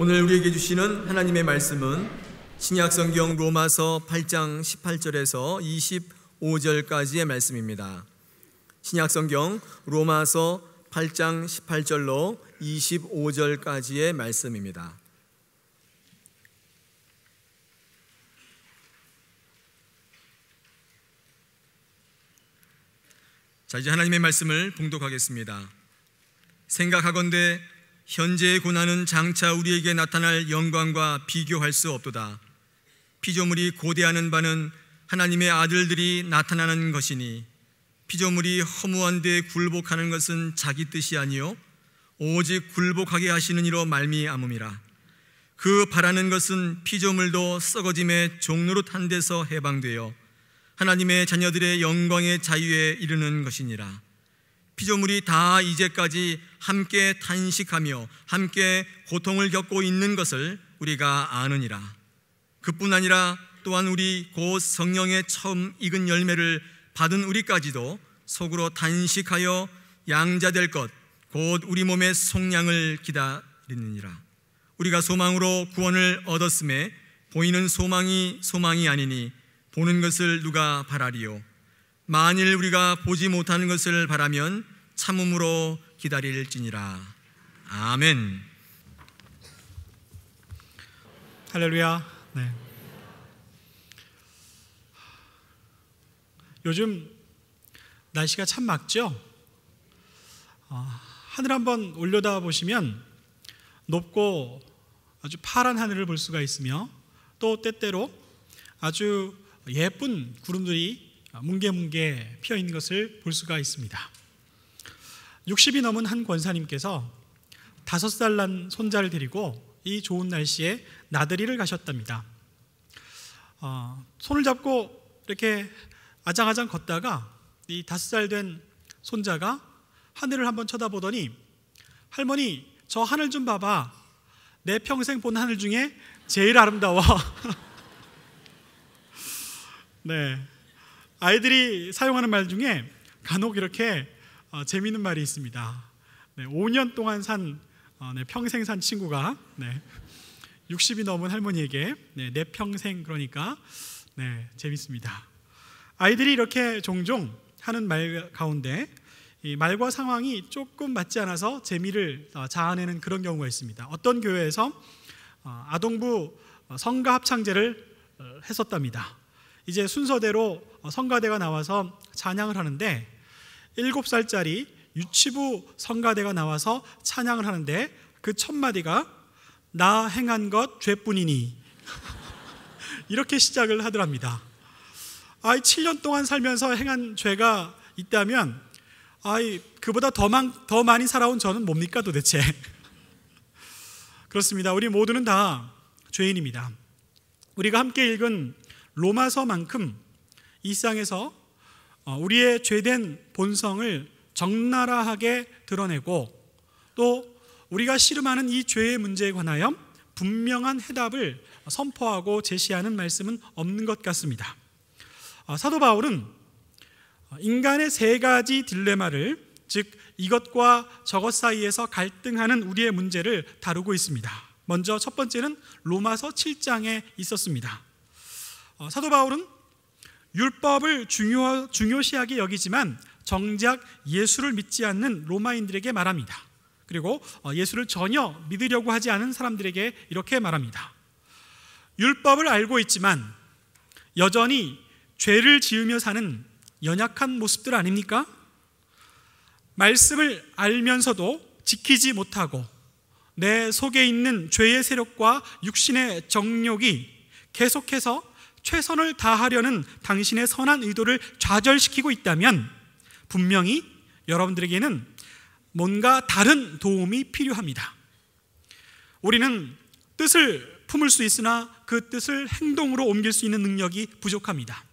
오늘 우리에게 주시는 하나님의 말씀은 신약성경 로마서 8장 18절에서 25절까지의 말씀입니다. 신약성경 로마서 8장 18절로 25절까지의 말씀입니다. 자, 이제 하나님의 말씀을 봉독하겠습니다. 생각하건대 현재의 고난은 장차 우리에게 나타날 영광과 비교할 수 없도다. 피조물이 고대하는 바는 하나님의 아들들이 나타나는 것이니 피조물이 허무한 데 굴복하는 것은 자기 뜻이 아니요 오직 굴복하게 하시는 이로 말미암음이라. 그 바라는 것은 피조물도 썩어짐의 종노릇한 데서 해방되어 하나님의 자녀들의 영광의 자유에 이르는 것이니라. 피조물이 다 이제까지 함께 탄식하며 함께 고통을 겪고 있는 것을 우리가 아느니라. 그뿐 아니라 또한 우리 곧 성령의 처음 익은 열매를 받은 우리까지도 속으로 단식하여 양자될 것 곧 우리 몸의 속량을 기다리느니라. 우리가 소망으로 구원을 얻었음에 보이는 소망이 아니니 보는 것을 누가 바라리요. 만일 우리가 보지 못하는 것을 바라면 참음으로 기다릴지니라. 아멘. 할렐루야. 네. 요즘 날씨가 참 맑죠? 하늘 한번 올려다 보시면 높고 아주 파란 하늘을 볼 수가 있으며 또 때때로 아주 예쁜 구름들이 뭉게뭉게 피어 있는 것을 볼 수가 있습니다. 60이 넘은 한 권사님께서 5살 난 손자를 데리고 이 좋은 날씨에 나들이를 가셨답니다. 손을 잡고 이렇게 아장아장 걷다가 이 5살 된 손자가 하늘을 한번 쳐다보더니 할머니, 저 하늘 좀 봐봐. 내 평생 본 하늘 중에 제일 아름다워. 네, 아이들이 사용하는 말 중에 간혹 이렇게 재미있는 말이 있습니다. 네, 5년 동안 평생 산 친구가 60이 넘은 할머니에게 내 평생, 그러니까 재밌습니다. 아이들이 이렇게 종종 하는 말 가운데 이 말과 상황이 조금 맞지 않아서 재미를 자아내는 그런 경우가 있습니다. 어떤 교회에서 아동부 성가 합창제를 했었답니다. 이제 순서대로 성가대가 나와서 찬양을 하는데 7살짜리 유치부 성가대가 나와서 찬양을 하는데 그 첫 마디가 나 행한 것 죄뿐이니 이렇게 시작을 하더랍니다. 7년 동안 살면서 행한 죄가 있다면 그보다 더 많이 살아온 저는 뭡니까 도대체? 그렇습니다. 우리 모두는 다 죄인입니다. 우리가 함께 읽은 로마서만큼 이 세상에서 우리의 죄된 본성을 적나라하게 드러내고 또 우리가 씨름하는 이 죄의 문제에 관하여 분명한 해답을 선포하고 제시하는 말씀은 없는 것 같습니다. 사도 바울은 인간의 3가지 딜레마를, 즉 이것과 저것 사이에서 갈등하는 우리의 문제를 다루고 있습니다. 먼저 첫 번째는 로마서 7장에 있었습니다. 사도 바울은 율법을 중요시하게 여기지만 정작 예수를 믿지 않는 로마인들에게 말합니다. 그리고 예수를 전혀 믿으려고 하지 않은 사람들에게 이렇게 말합니다. 율법을 알고 있지만 여전히 죄를 지으며 사는 연약한 모습들 아닙니까? 말씀을 알면서도 지키지 못하고 내 속에 있는 죄의 세력과 육신의 정욕이 계속해서 최선을 다하려는 당신의 선한 의도를 좌절시키고 있다면 분명히 여러분들에게는 뭔가 다른 도움이 필요합니다. 우리는 뜻을 품을 수 있으나 그 뜻을 행동으로 옮길 수 있는 능력이 부족합니다.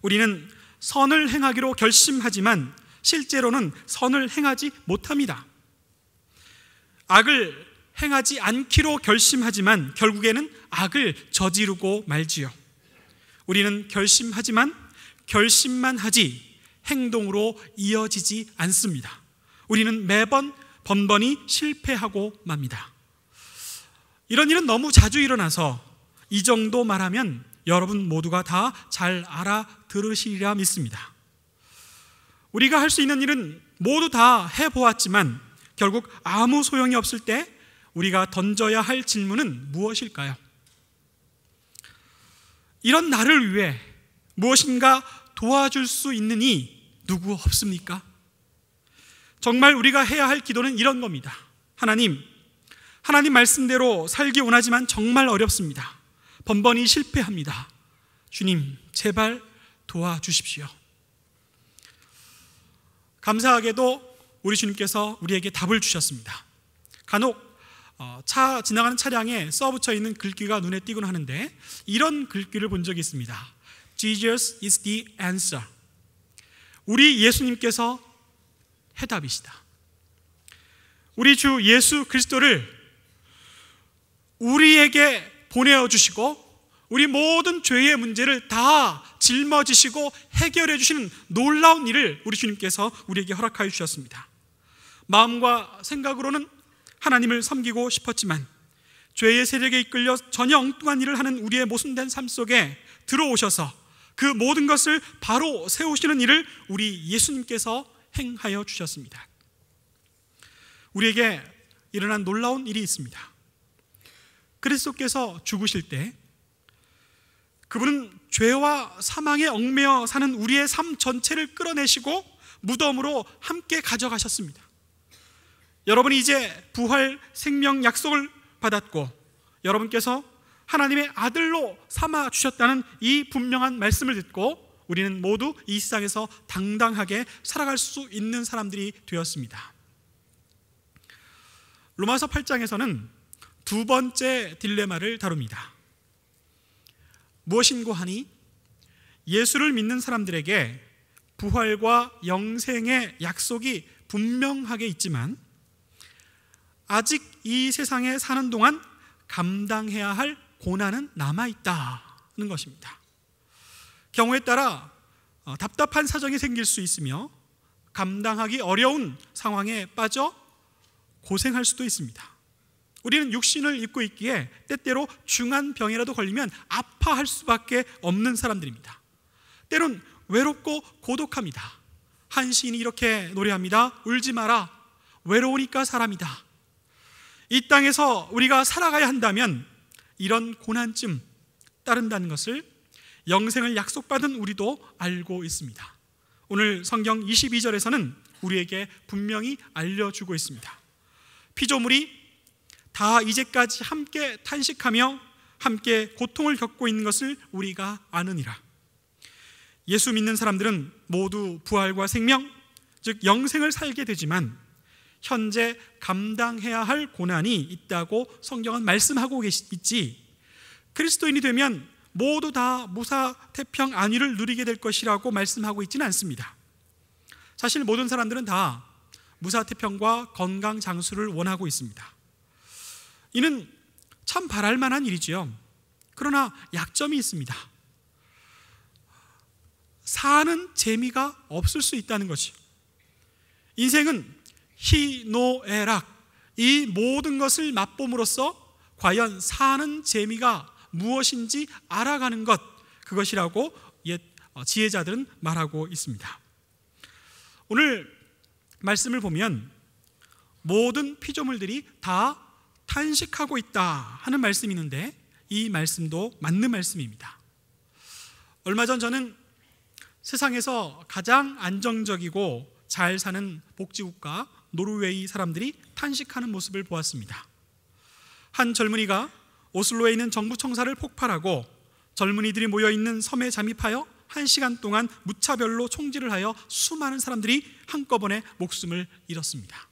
우리는 선을 행하기로 결심하지만 실제로는 선을 행하지 못합니다. 악을 행하지 않기로 결심하지만 결국에는 악을 저지르고 말지요. 우리는 결심하지만 결심만 하지 행동으로 이어지지 않습니다. 우리는 매번 번번이 실패하고 맙니다. 이런 일은 너무 자주 일어나서 이 정도 말하면 여러분 모두가 다 잘 알아들으시리라 믿습니다. 우리가 할 수 있는 일은 모두 다 해보았지만 결국 아무 소용이 없을 때 우리가 던져야 할 질문은 무엇일까요? 이런 나를 위해 무엇인가 도와줄 수 있는 이 누구 없습니까? 정말 우리가 해야 할 기도는 이런 겁니다. 하나님 말씀대로 살기 원하지만 정말 어렵습니다. 번번이 실패합니다. 주님, 제발 도와주십시오. 감사하게도 우리 주님께서 우리에게 답을 주셨습니다. 간혹 차 지나가는 차량에 써붙여 있는 글귀가 눈에 띄곤 하는데 이런 글귀를 본 적이 있습니다. Jesus is the answer. 우리 예수님께서 해답이시다. 우리 주 예수 그리스도를 우리에게 보내어주시고 우리 모든 죄의 문제를 다 짊어지시고 해결해 주시는 놀라운 일을 우리 주님께서 우리에게 허락하여 주셨습니다. 마음과 생각으로는 하나님을 섬기고 싶었지만 죄의 세력에 이끌려 전혀 엉뚱한 일을 하는 우리의 모순된 삶 속에 들어오셔서 그 모든 것을 바로 세우시는 일을 우리 예수님께서 행하여 주셨습니다. 우리에게 일어난 놀라운 일이 있습니다. 그리스도께서 죽으실 때 그분은 죄와 사망에 얽매여 사는 우리의 삶 전체를 끌어내시고 무덤으로 함께 가져가셨습니다. 여러분이 이제 부활 생명 약속을 받았고 여러분께서 하나님의 아들로 삼아 주셨다는 이 분명한 말씀을 듣고 우리는 모두 이 세상에서 당당하게 살아갈 수 있는 사람들이 되었습니다. 로마서 8장에서는 두 번째 딜레마를 다룹니다. 무엇인고 하니 예수를 믿는 사람들에게 부활과 영생의 약속이 분명하게 있지만 아직 이 세상에 사는 동안 감당해야 할 고난은 남아있다는 것입니다. 경우에 따라 답답한 사정이 생길 수 있으며 감당하기 어려운 상황에 빠져 고생할 수도 있습니다. 우리는 육신을 입고 있기에 때때로 중한 병이라도 걸리면 아파할 수밖에 없는 사람들입니다. 때론 외롭고 고독합니다. 한 시인이 이렇게 노래합니다. 울지 마라, 외로우니까 사람이다. 이 땅에서 우리가 살아가야 한다면 이런 고난쯤 따른다는 것을 영생을 약속받은 우리도 알고 있습니다. 오늘 성경 22절에서는 우리에게 분명히 알려주고 있습니다. 피조물이 다 이제까지 함께 탄식하며 함께 고통을 겪고 있는 것을 우리가 아느니라. 예수 믿는 사람들은 모두 부활과 생명, 즉 영생을 살게 되지만 현재 감당해야 할 고난이 있다고 성경은 말씀하고 있지, 그리스도인이 되면 모두 다 무사태평 안위를 누리게 될 것이라고 말씀하고 있지는 않습니다. 사실 모든 사람들은 다 무사태평과 건강 장수를 원하고 있습니다. 이는 참 바랄 만한 일이지요. 그러나 약점이 있습니다. 사는 재미가 없을 수 있다는 것이요. 인생은 희노애락, 이 모든 것을 맛봄으로써 과연 사는 재미가 무엇인지 알아가는 것, 그것이라고 옛 지혜자들은 말하고 있습니다. 오늘 말씀을 보면 모든 피조물들이 다 탄식하고 있다 하는 말씀이 있는데 이 말씀도 맞는 말씀입니다. 얼마 전 저는 세상에서 가장 안정적이고 잘 사는 복지국가 노르웨이 사람들이 탄식하는 모습을 보았습니다. 한 젊은이가 오슬로에 있는 정부 청사를 폭발하고 젊은이들이 모여있는 섬에 잠입하여 1시간 동안 무차별로 총질을 하여 수많은 사람들이 한꺼번에 목숨을 잃었습니다.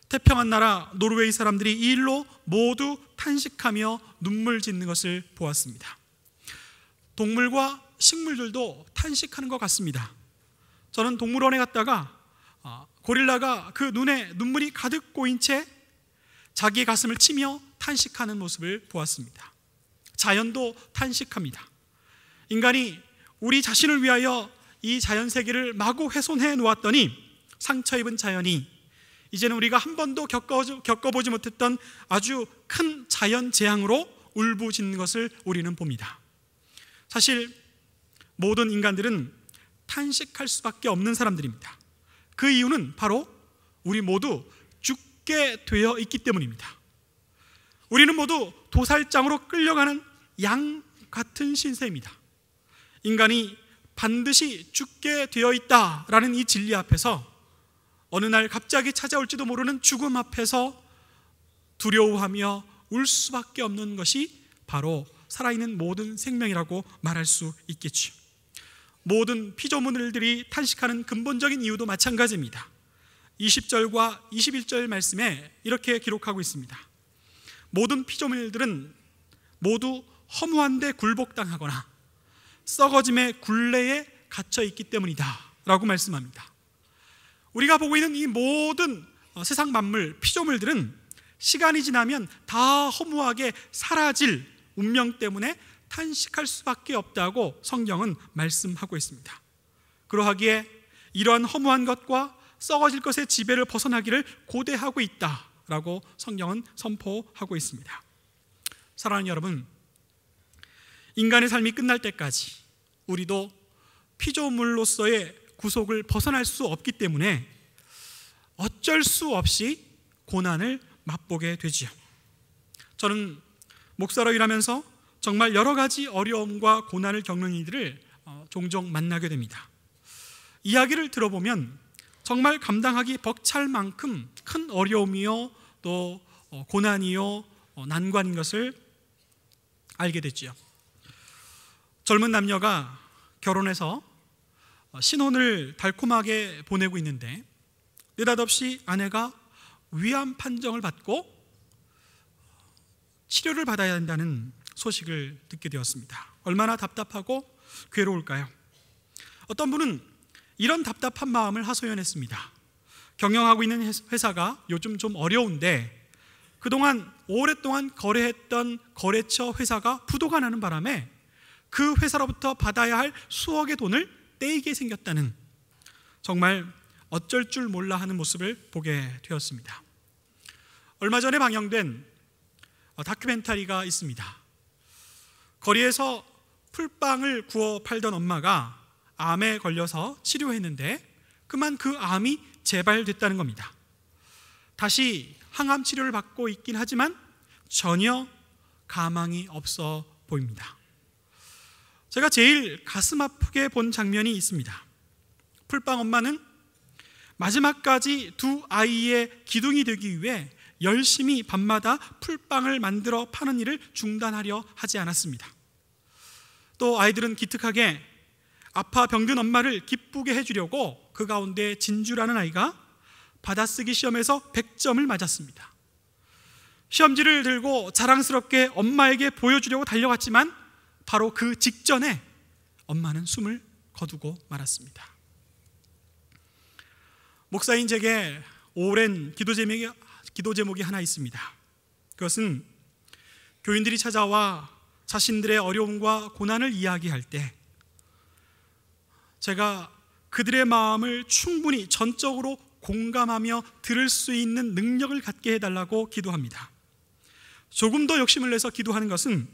태평한 나라 노르웨이 사람들이 이 일로 모두 탄식하며 눈물 짓는 것을 보았습니다. 동물과 식물들도 탄식하는 것 같습니다. 저는 동물원에 갔다가 고릴라가 그 눈에 눈물이 가득 고인 채 자기의 가슴을 치며 탄식하는 모습을 보았습니다. 자연도 탄식합니다. 인간이 우리 자신을 위하여 이 자연 세계를 마구 훼손해 놓았더니 상처 입은 자연이 이제는 우리가 한 번도 겪어보지 못했던 아주 큰 자연 재앙으로 울부짖는 것을 우리는 봅니다. 사실 모든 인간들은 탄식할 수밖에 없는 사람들입니다. 그 이유는 바로 우리 모두 죽게 되어 있기 때문입니다. 우리는 모두 도살장으로 끌려가는 양 같은 신세입니다. 인간이 반드시 죽게 되어 있다라는 이 진리 앞에서 어느 날 갑자기 찾아올지도 모르는 죽음 앞에서 두려워하며 울 수밖에 없는 것이 바로 살아있는 모든 생명이라고 말할 수 있겠죠. 모든 피조물들이 탄식하는 근본적인 이유도 마찬가지입니다. 20절과 21절 말씀에 이렇게 기록하고 있습니다. 모든 피조물들은 모두 허무한데 굴복당하거나 썩어짐의 굴레에 갇혀 있기 때문이다 라고 말씀합니다. 우리가 보고 있는 이 모든 세상 만물, 피조물들은 시간이 지나면 다 허무하게 사라질 운명 때문에 탄식할 수밖에 없다고 성경은 말씀하고 있습니다. 그러하기에 이러한 허무한 것과 썩어질 것의 지배를 벗어나기를 고대하고 있다라고 성경은 선포하고 있습니다. 사랑하는 여러분, 인간의 삶이 끝날 때까지 우리도 피조물로서의 구속을 벗어날 수 없기 때문에 어쩔 수 없이 고난을 맛보게 되지요. 저는 목사로 일하면서 정말 여러 가지 어려움과 고난을 겪는 이들을 종종 만나게 됩니다. 이야기를 들어보면 정말 감당하기 벅찰 만큼 큰 어려움이요 또 고난이요 난관인 것을 알게 됐지요. 젊은 남녀가 결혼해서 신혼을 달콤하게 보내고 있는데 느닷없이 아내가 위암 판정을 받고 치료를 받아야 한다는 소식을 듣게 되었습니다. 얼마나 답답하고 괴로울까요? 어떤 분은 이런 답답한 마음을 하소연했습니다. 경영하고 있는 회사가 요즘 좀 어려운데 그동안 오랫동안 거래했던 거래처 회사가 부도가 나는 바람에 그 회사로부터 받아야 할 수억의 돈을 떼이게 생겼다는, 정말 어쩔 줄 몰라 하는 모습을 보게 되었습니다. 얼마 전에 방영된 다큐멘터리가 있습니다. 거리에서 풀빵을 구워 팔던 엄마가 암에 걸려서 치료했는데 그만 그 암이 재발됐다는 겁니다. 다시 항암 치료를 받고 있긴 하지만 전혀 가망이 없어 보입니다. 제가 제일 가슴 아프게 본 장면이 있습니다. 풀빵 엄마는 마지막까지 두 아이의 기둥이 되기 위해 열심히 밤마다 풀빵을 만들어 파는 일을 중단하려 하지 않았습니다. 또 아이들은 기특하게 아파 병든 엄마를 기쁘게 해주려고 그 가운데 진주라는 아이가 받아쓰기 시험에서 100점을 맞았습니다. 시험지를 들고 자랑스럽게 엄마에게 보여주려고 달려갔지만 바로 그 직전에 엄마는 숨을 거두고 말았습니다. 목사인 제게 오랜 기도 제목이 하나 있습니다. 그것은 교인들이 찾아와 자신들의 어려움과 고난을 이야기할 때 제가 그들의 마음을 충분히 전적으로 공감하며 들을 수 있는 능력을 갖게 해달라고 기도합니다. 조금 더 욕심을 내서 기도하는 것은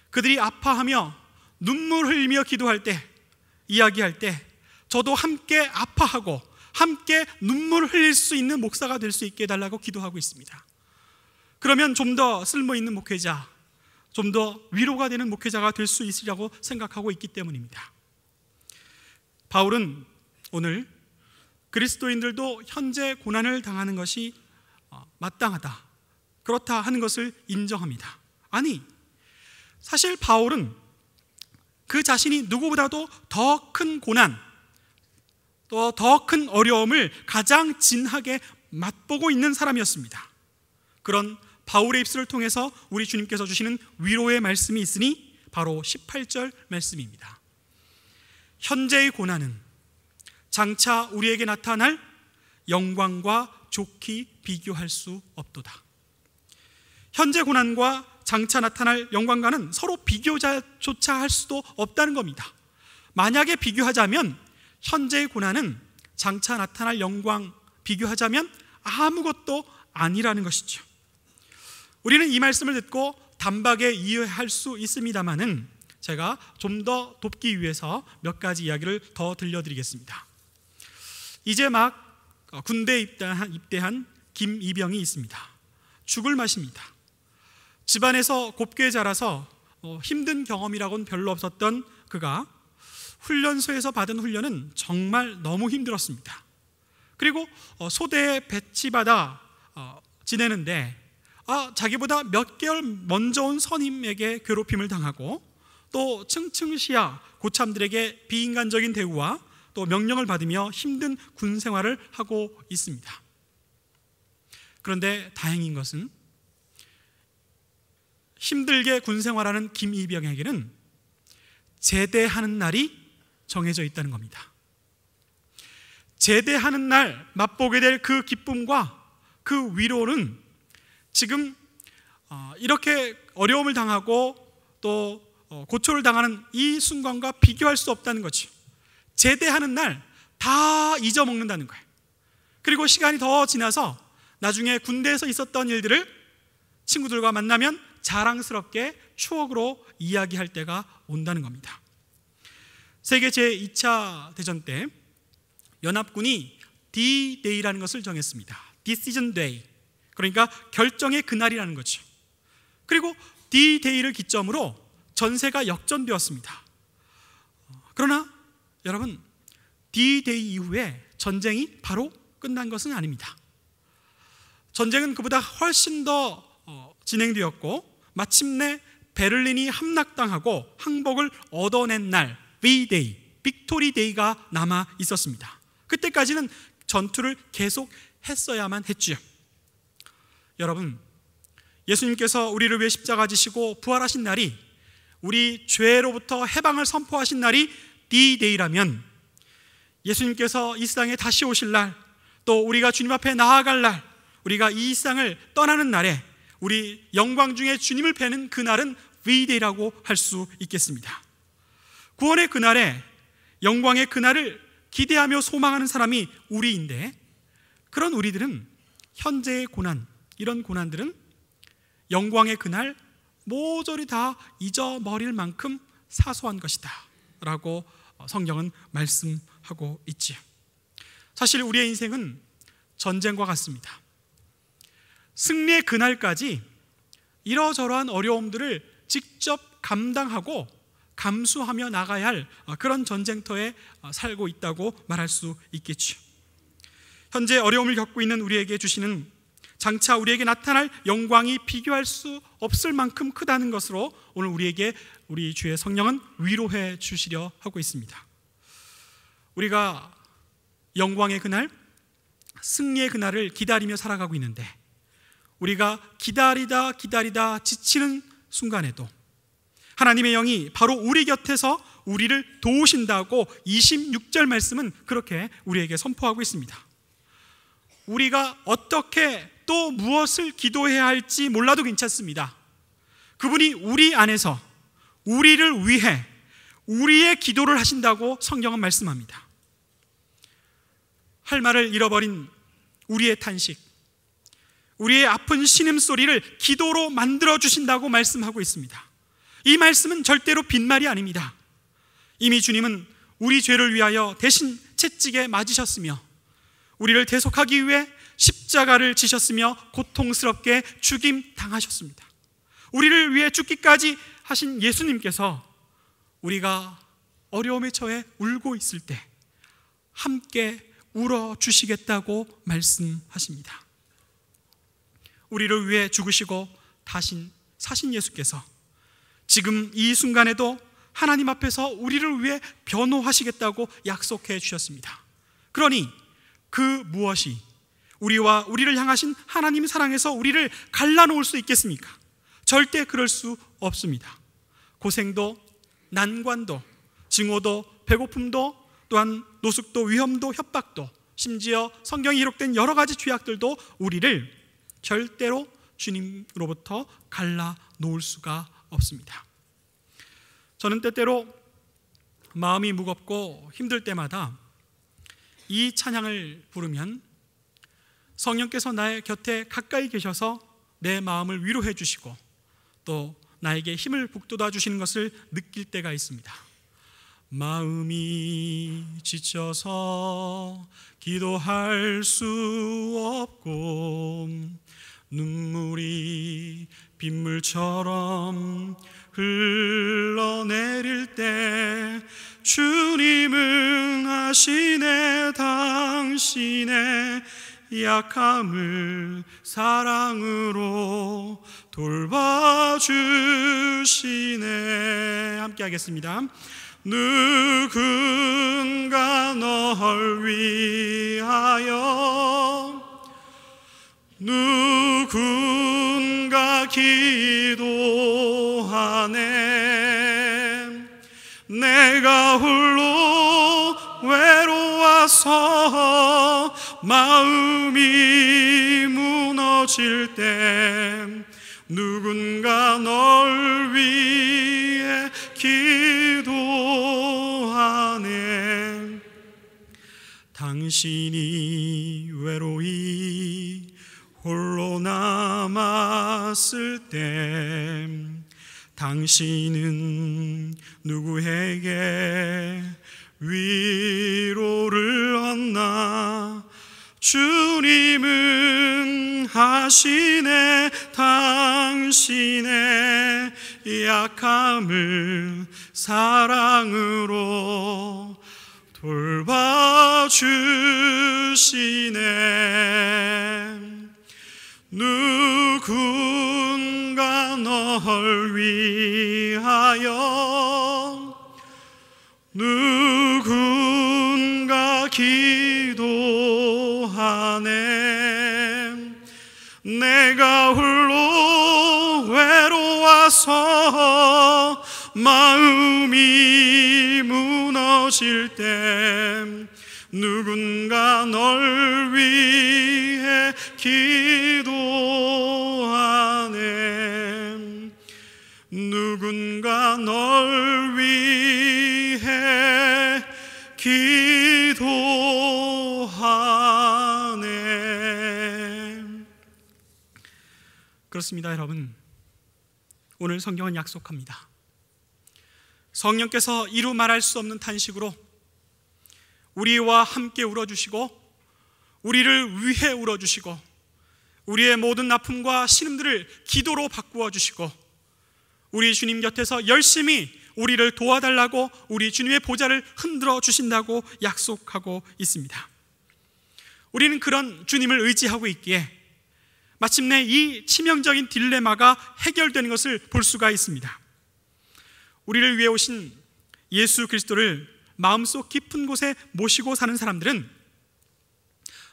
그들이 아파하며 눈물 흘리며 기도할 때, 이야기할 때 저도 함께 아파하고 함께 눈물을 흘릴 수 있는 목사가 될 수 있게 해달라고 기도하고 있습니다. 그러면 좀 더 쓸모있는 목회자, 좀 더 위로가 되는 목회자가 될 수 있으리라고 생각하고 있기 때문입니다. 바울은 오늘 그리스도인들도 현재 고난을 당하는 것이 마땅하다, 그렇다 하는 것을 인정합니다. 아니, 사실 바울은 그 자신이 누구보다도 더 큰 고난, 또 더 큰 어려움을 가장 진하게 맛보고 있는 사람이었습니다. 그런 바울의 입술을 통해서 우리 주님께서 주시는 위로의 말씀이 있으니 바로 18절 말씀입니다. 현재의 고난은 장차 우리에게 나타날 영광과 좋게 비교할 수 없도다. 현재 고난과 장차 나타날 영광과는 서로 비교조차 할 수도 없다는 겁니다. 만약에 비교하자면 현재의 고난은 장차 나타날 영광 비교하자면 아무것도 아니라는 것이죠. 우리는 이 말씀을 듣고 단박에 이해할 수 있습니다만은 제가 좀 더 돕기 위해서 몇 가지 이야기를 더 들려드리겠습니다. 이제 막 군대에 입대한 김이병이 있습니다. 죽을 맛입니다. 집안에서 곱게 자라서 힘든 경험이라고는 별로 없었던 그가 훈련소에서 받은 훈련은 정말 너무 힘들었습니다. 그리고 소대에 배치받아 지내는데 자기보다 몇 개월 먼저 온 선임에게 괴롭힘을 당하고 또 층층시야 고참들에게 비인간적인 대우와 또 명령을 받으며 힘든 군 생활을 하고 있습니다. 그런데 다행인 것은 힘들게 군 생활하는 김이병에게는 제대하는 날이 정해져 있다는 겁니다. 제대하는 날 맛보게 될 그 기쁨과 그 위로는 지금 이렇게 어려움을 당하고 또 고초를 당하는 이 순간과 비교할 수 없다는 거죠. 제대하는 날 다 잊어먹는다는 거예요. 그리고 시간이 더 지나서 나중에 군대에서 있었던 일들을 친구들과 만나면 자랑스럽게 추억으로 이야기할 때가 온다는 겁니다. 세계 제2차 대전 때 연합군이 D-Day라는 것을 정했습니다. Decision Day, 그러니까 결정의 그날이라는 거죠. 그리고 D-Day를 기점으로 전세가 역전되었습니다. 그러나 여러분, D-Day 이후에 전쟁이 바로 끝난 것은 아닙니다. 전쟁은 그보다 훨씬 더 진행되었고 마침내 베를린이 함락당하고 항복을 얻어낸 날 V-Day, 빅토리 데이가 남아 있었습니다. 그때까지는 전투를 계속 했어야만 했지요. 여러분, 예수님께서 우리를 위해 십자가 지시고 부활하신 날이, 우리 죄로부터 해방을 선포하신 날이 D-Day라면 예수님께서 이 세상에 다시 오실 날, 또 우리가 주님 앞에 나아갈 날, 우리가 이 세상을 떠나는 날에 우리 영광 중에 주님을 뵈는 그날은 V-Day라고 할 수 있겠습니다. 구원의 그날에, 영광의 그날을 기대하며 소망하는 사람이 우리인데, 그런 우리들은 현재의 고난, 이런 고난들은 영광의 그날 모조리 다 잊어버릴 만큼 사소한 것이다 라고 성경은 말씀하고 있지요. 사실 우리의 인생은 전쟁과 같습니다. 승리의 그날까지 이러저러한 어려움들을 직접 감당하고 감수하며 나가야 할 그런 전쟁터에 살고 있다고 말할 수 있겠죠. 현재 어려움을 겪고 있는 우리에게 주시는 장차 우리에게 나타날 영광이 비교할 수 없을 만큼 크다는 것으로 오늘 우리에게 우리 주의 성령은 위로해 주시려 하고 있습니다. 우리가 영광의 그날, 승리의 그날을 기다리며 살아가고 있는데, 우리가 기다리다 지치는 순간에도 하나님의 영이 바로 우리 곁에서 우리를 도우신다고 26절 말씀은 그렇게 우리에게 선포하고 있습니다. 우리가 어떻게 또 무엇을 기도해야 할지 몰라도 괜찮습니다. 그분이 우리 안에서 우리를 위해 우리의 기도를 하신다고 성경은 말씀합니다. 할 말을 잃어버린 우리의 탄식, 우리의 아픈 신음소리를 기도로 만들어주신다고 말씀하고 있습니다. 이 말씀은 절대로 빈말이 아닙니다. 이미 주님은 우리 죄를 위하여 대신 채찍에 맞으셨으며 우리를 대속하기 위해 십자가를 지셨으며 고통스럽게 죽임 당하셨습니다. 우리를 위해 죽기까지 하신 예수님께서 우리가 어려움에 처해 울고 있을 때 함께 울어주시겠다고 말씀하십니다. 우리를 위해 죽으시고 다시 사신 예수께서 지금 이 순간에도 하나님 앞에서 우리를 위해 변호하시겠다고 약속해 주셨습니다. 그러니 그 무엇이 우리와 우리를 향하신 하나님 사랑에서 우리를 갈라놓을 수 있겠습니까? 절대 그럴 수 없습니다. 고생도, 난관도, 증오도, 배고픔도, 또한 노숙도, 위험도, 협박도, 심지어 성경에 기록된 여러 가지 죄악들도 우리를 절대로 주님으로부터 갈라놓을 수가 없습니다. 저는 때때로 마음이 무겁고 힘들 때마다 이 찬양을 부르면 성령께서 나의 곁에 가까이 계셔서 내 마음을 위로해 주시고 또 나에게 힘을 북돋아 주시는 것을 느낄 때가 있습니다. 마음이 지쳐서 기도할 수 없고 눈물이 빗물처럼 흘러내릴 때 주님은 아시네. 당신의 약함을 사랑으로 돌봐주시네. 함께 하겠습니다. 누군가 널 위하여 누군가 기도하네. 내가 홀로 외로워서 마음이 무너질 때 누군가 널 위해 기도하네. 당신이 외로이 홀로 남았을 때 당신은 누구에게 위로를 얻나? 주님은 하시네. 당신의 약함을 사랑으로 돌봐주시네. 누군가 널 위하여 누군가 기도하네. 내가 홀로 외로워서 마음이 무너질 때 누군가 널 위해 기도하네. 누군가 널 위해 기도하네. 그렇습니다, 여러분. 오늘 성경은 약속합니다. 성령께서 이루 말할 수 없는 탄식으로 우리와 함께 울어주시고 우리를 위해 울어주시고 우리의 모든 아픔과 신음들을 기도로 바꾸어 주시고 우리 주님 곁에서 열심히 우리를 도와달라고 우리 주님의 보좌를 흔들어 주신다고 약속하고 있습니다. 우리는 그런 주님을 의지하고 있기에 마침내 이 치명적인 딜레마가 해결되는 것을 볼 수가 있습니다. 우리를 위해 오신 예수 그리스도를 마음속 깊은 곳에 모시고 사는 사람들은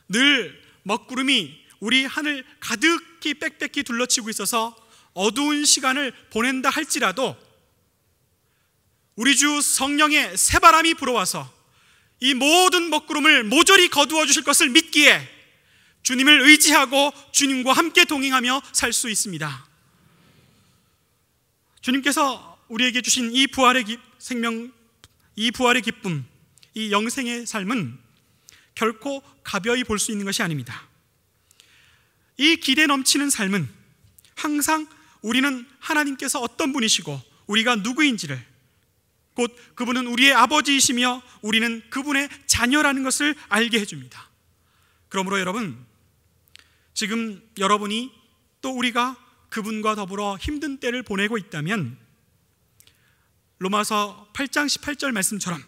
늘 먹구름이 우리 하늘 가득히 빽빽히 둘러치고 있어서 어두운 시간을 보낸다 할지라도 우리 주 성령의 새바람이 불어와서 이 모든 먹구름을 모조리 거두어 주실 것을 믿기에 주님을 의지하고 주님과 함께 동행하며 살 수 있습니다. 주님께서 우리에게 주신 이 부활의 생명, 이 부활의 기쁨, 이 영생의 삶은 결코 가벼이 볼 수 있는 것이 아닙니다. 이 기대 넘치는 삶은 항상 우리는 하나님께서 어떤 분이시고 우리가 누구인지를, 곧 그분은 우리의 아버지이시며 우리는 그분의 자녀라는 것을 알게 해줍니다. 그러므로 여러분, 지금 여러분이 또 우리가 그분과 더불어 힘든 때를 보내고 있다면 로마서 8장 18절 말씀처럼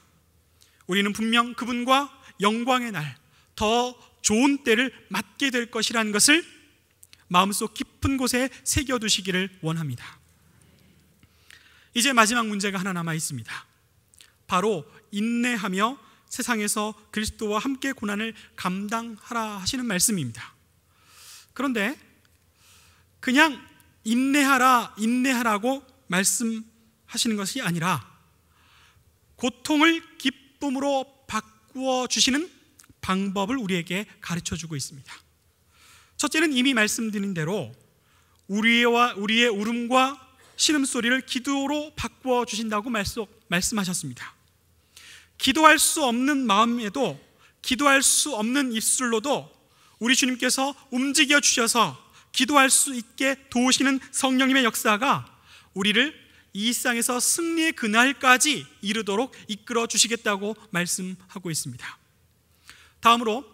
우리는 분명 그분과 영광의 날, 더 좋은 때를 맞게 될 것이라는 것을 마음속 깊은 곳에 새겨두시기를 원합니다. 이제 마지막 문제가 하나 남아 있습니다. 바로 인내하며 세상에서 그리스도와 함께 고난을 감당하라 하시는 말씀입니다. 그런데 그냥 인내하라고 말씀하시는 것이 아니라 고통을 기쁨으로 바꾸어 주시는 방법을 우리에게 가르쳐 주고 있습니다. 첫째는 이미 말씀드린 대로 우리의 울음과 신음소리를 기도로 바꾸어 주신다고 말씀하셨습니다. 기도할 수 없는 마음에도, 기도할 수 없는 입술로도 우리 주님께서 움직여 주셔서 기도할 수 있게 도우시는 성령님의 역사가 우리를 이 일상에서 승리의 그날까지 이르도록 이끌어 주시겠다고 말씀하고 있습니다. 다음으로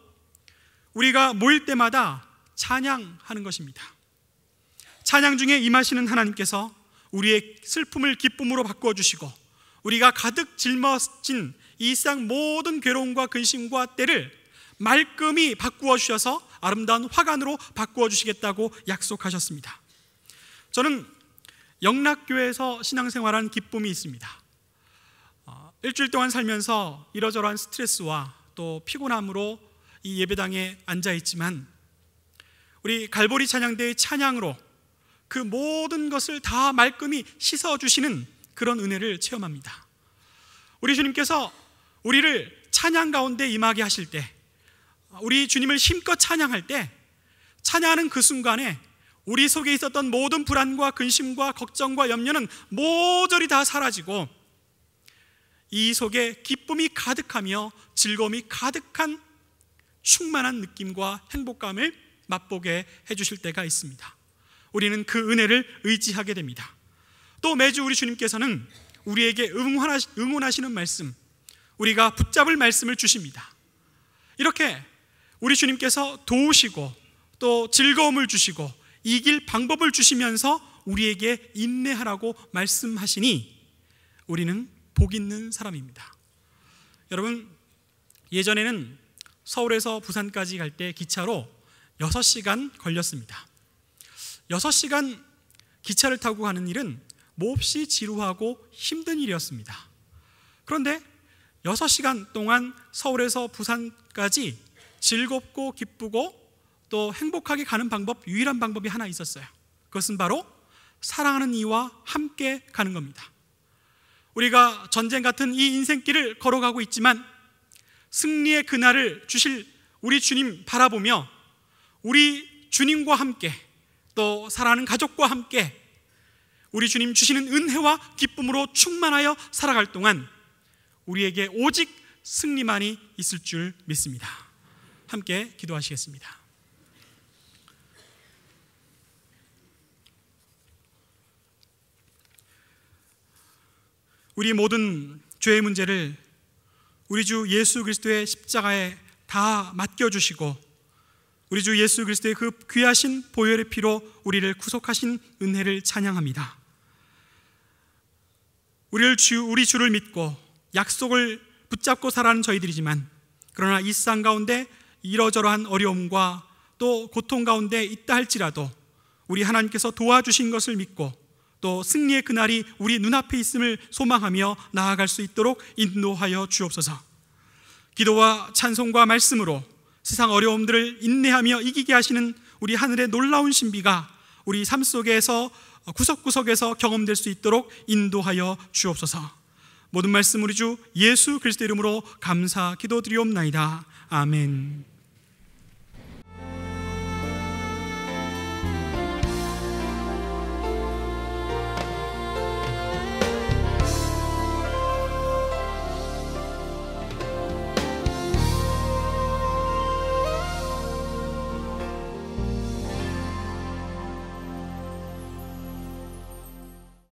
우리가 모일 때마다 찬양하는 것입니다. 찬양 중에 임하시는 하나님께서 우리의 슬픔을 기쁨으로 바꾸어 주시고 우리가 가득 짊어진 이 일상 모든 괴로움과 근심과 때를 말끔히 바꾸어 주셔서 아름다운 화관으로 바꾸어 주시겠다고 약속하셨습니다. 저는 영락교회에서 신앙생활한 기쁨이 있습니다. 일주일 동안 살면서 이러저러한 스트레스와 또 피곤함으로 이 예배당에 앉아 있지만 우리 갈보리 찬양대의 찬양으로 그 모든 것을 다 말끔히 씻어주시는 그런 은혜를 체험합니다. 우리 주님께서 우리를 찬양 가운데 임하게 하실 때, 우리 주님을 힘껏 찬양할 때, 찬양하는 그 순간에 우리 속에 있었던 모든 불안과 근심과 걱정과 염려는 모조리 다 사라지고 이 속에 기쁨이 가득하며 즐거움이 가득한 충만한 느낌과 행복감을 맛보게 해주실 때가 있습니다. 우리는 그 은혜를 의지하게 됩니다. 또 매주 우리 주님께서는 우리에게 응원하시는 말씀, 우리가 붙잡을 말씀을 주십니다. 이렇게 우리 주님께서 도우시고 또 즐거움을 주시고 이길 방법을 주시면서 우리에게 인내하라고 말씀하시니 우리는 복 있는 사람입니다. 여러분, 예전에는 서울에서 부산까지 갈 때 기차로 6시간 걸렸습니다. 6시간 기차를 타고 가는 일은 몹시 지루하고 힘든 일이었습니다. 그런데 6시간 동안 서울에서 부산까지 즐겁고 기쁘고 또 행복하게 가는 방법, 유일한 방법이 하나 있었어요. 그것은 바로 사랑하는 이와 함께 가는 겁니다. 우리가 전쟁 같은 이 인생길을 걸어가고 있지만 승리의 그날을 주실 우리 주님 바라보며 우리 주님과 함께 또 사랑하는 가족과 함께 우리 주님 주시는 은혜와 기쁨으로 충만하여 살아갈 동안 우리에게 오직 승리만이 있을 줄 믿습니다. 함께 기도하시겠습니다. 우리 모든 죄의 문제를 우리 주 예수 그리스도의 십자가에 다 맡겨주시고 우리 주 예수 그리스도의 그 귀하신 보혈의 피로 우리를 구속하신 은혜를 찬양합니다. 우리 주를 믿고 약속을 붙잡고 살아가는 저희들이지만 그러나 이 상 가운데 이러저러한 어려움과 또 고통 가운데 있다 할지라도 우리 하나님께서 도와주신 것을 믿고 또 승리의 그날이 우리 눈앞에 있음을 소망하며 나아갈 수 있도록 인도하여 주옵소서. 기도와 찬송과 말씀으로 세상 어려움들을 인내하며 이기게 하시는 우리 하늘의 놀라운 신비가 우리 삶 속에서 구석구석에서 경험될 수 있도록 인도하여 주옵소서. 모든 말씀 우리 주 예수 그리스도 이름으로 감사 기도드리옵나이다. 아멘.